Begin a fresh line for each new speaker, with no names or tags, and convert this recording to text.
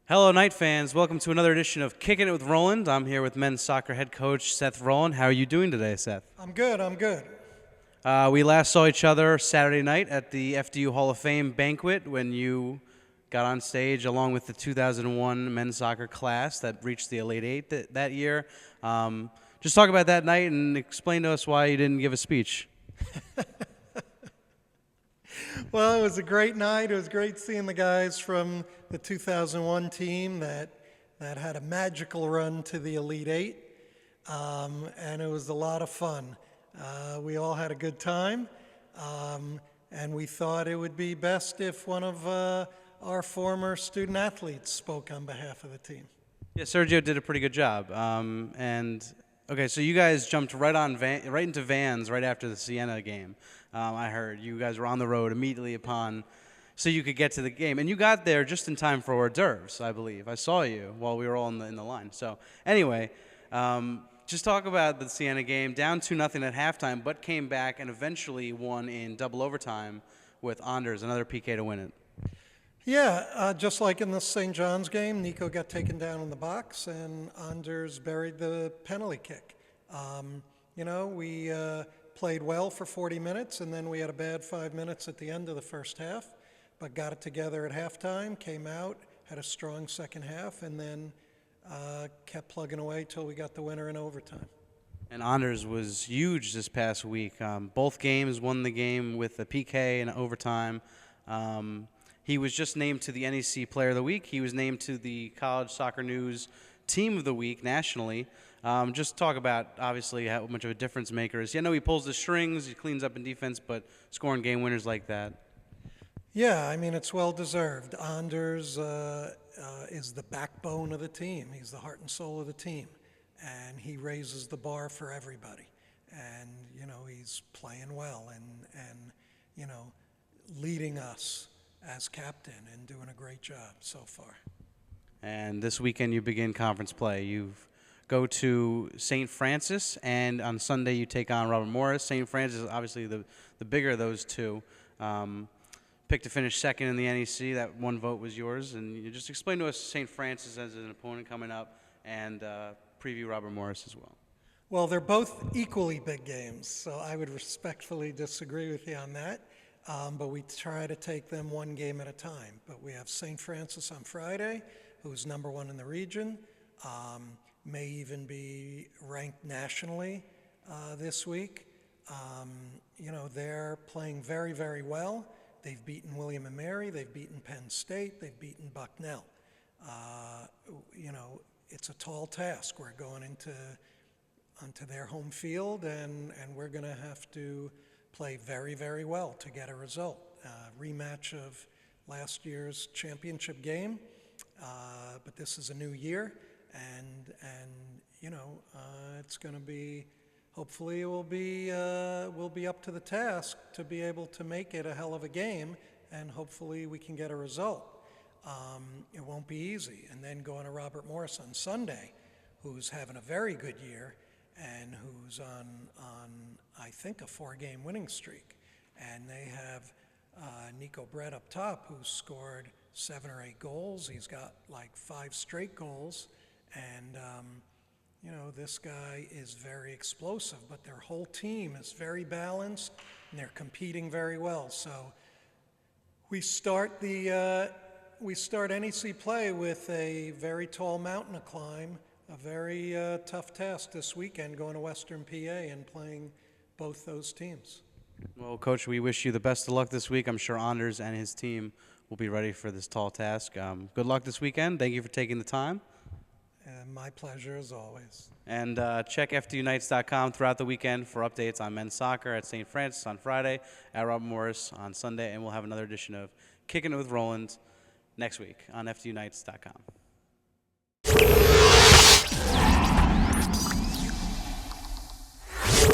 Hello, Knight fans. Welcome to another edition of Kickin' It with Roland. I'm here with men's soccer head coach Seth Roland. How are you doing today, Seth?
I'm good.
We last saw each other Saturday night at the FDU Hall of Fame Banquet when you got on stage along with the 2001 men's soccer class that reached the Elite Eight that year. Just talk about that night and explain to us why you didn't give a speech.
Well, it was a great night. It was great seeing the guys from the 2001 team that had a magical run to the Elite Eight, and it was a lot of fun. We all had a good time, and we thought it would be best if one of our former student athletes spoke on behalf of the team.
Yeah, Sergio did a pretty good job. Okay, so you guys jumped right into vans right after the Siena game. I heard you guys were on the road immediately upon, so you could get to the game, and you got there just in time for hors d'oeuvres, I believe. I saw you while we were all in the line. So anyway, just talk about the Siena game, down 2-0 at halftime, but came back and eventually won in double overtime with Anders, another PK to win it.
Yeah, just like in the St. John's game, Nico got taken down in the box, and Anders buried the penalty kick. We played well for 40 minutes, and then we had a bad 5 minutes at the end of the first half, but got it together at halftime, came out, had a strong second half, and then kept plugging away till we got the winner in overtime.
And Anders was huge this past week. Both games won the game with a PK and overtime. He was just named to the NEC Player of the Week. He was named to the College Soccer News Team of the Week nationally. Just talk about, obviously, how much of a difference maker is. I know he pulls the strings, he cleans up in defense, but scoring game winners like that.
Yeah, I mean, it's well-deserved. Anders is the backbone of the team. He's the heart and soul of the team, and he raises the bar for everybody. And, he's playing well and leading us as captain and doing a great job so far.
And this weekend you begin conference play. You go to St. Francis, and on Sunday you take on Robert Morris. St. Francis is obviously the bigger of those two. Picked to finish second in the NEC. That one vote was yours. And you just explain to us St. Francis as an opponent coming up and preview Robert Morris as well.
Well, they're both equally big games, so I would respectfully disagree with you on that. But we try to take them one game at a time. But we have St. Francis on Friday, who's number one in the region, may even be ranked nationally this week. They're playing very, very well. They've beaten William & Mary, they've beaten Penn State, they've beaten Bucknell. It's a tall task. We're going onto their home field, and we're going to have to play very, very well to get a result. Rematch of last year's championship game, but this is a new year, and it's going to be. Hopefully, we'll be up to the task to be able to make it a hell of a game, and hopefully we can get a result. It won't be easy, and then going to Robert Morris on Sunday, who's having a very good year, and who's on I think a 4-game winning streak, and they have Nico Brett up top, who's scored 7 or 8 goals. He's got like 5 straight goals, and this guy is very explosive. But their whole team is very balanced, and they're competing very well. So we start NEC play with a very tall mountain to climb. A very tough task this weekend, going to Western PA and playing both those teams.
Well, Coach, we wish you the best of luck this week. I'm sure Anders and his team will be ready for this tall task. Good luck this weekend. Thank you for taking the time.
My pleasure, as always.
And check FDUKnights.com throughout the weekend for updates on men's soccer at St. Francis on Friday, at Robert Morris on Sunday, and we'll have another edition of Kickin' It with Roland next week on FDUKnights.com.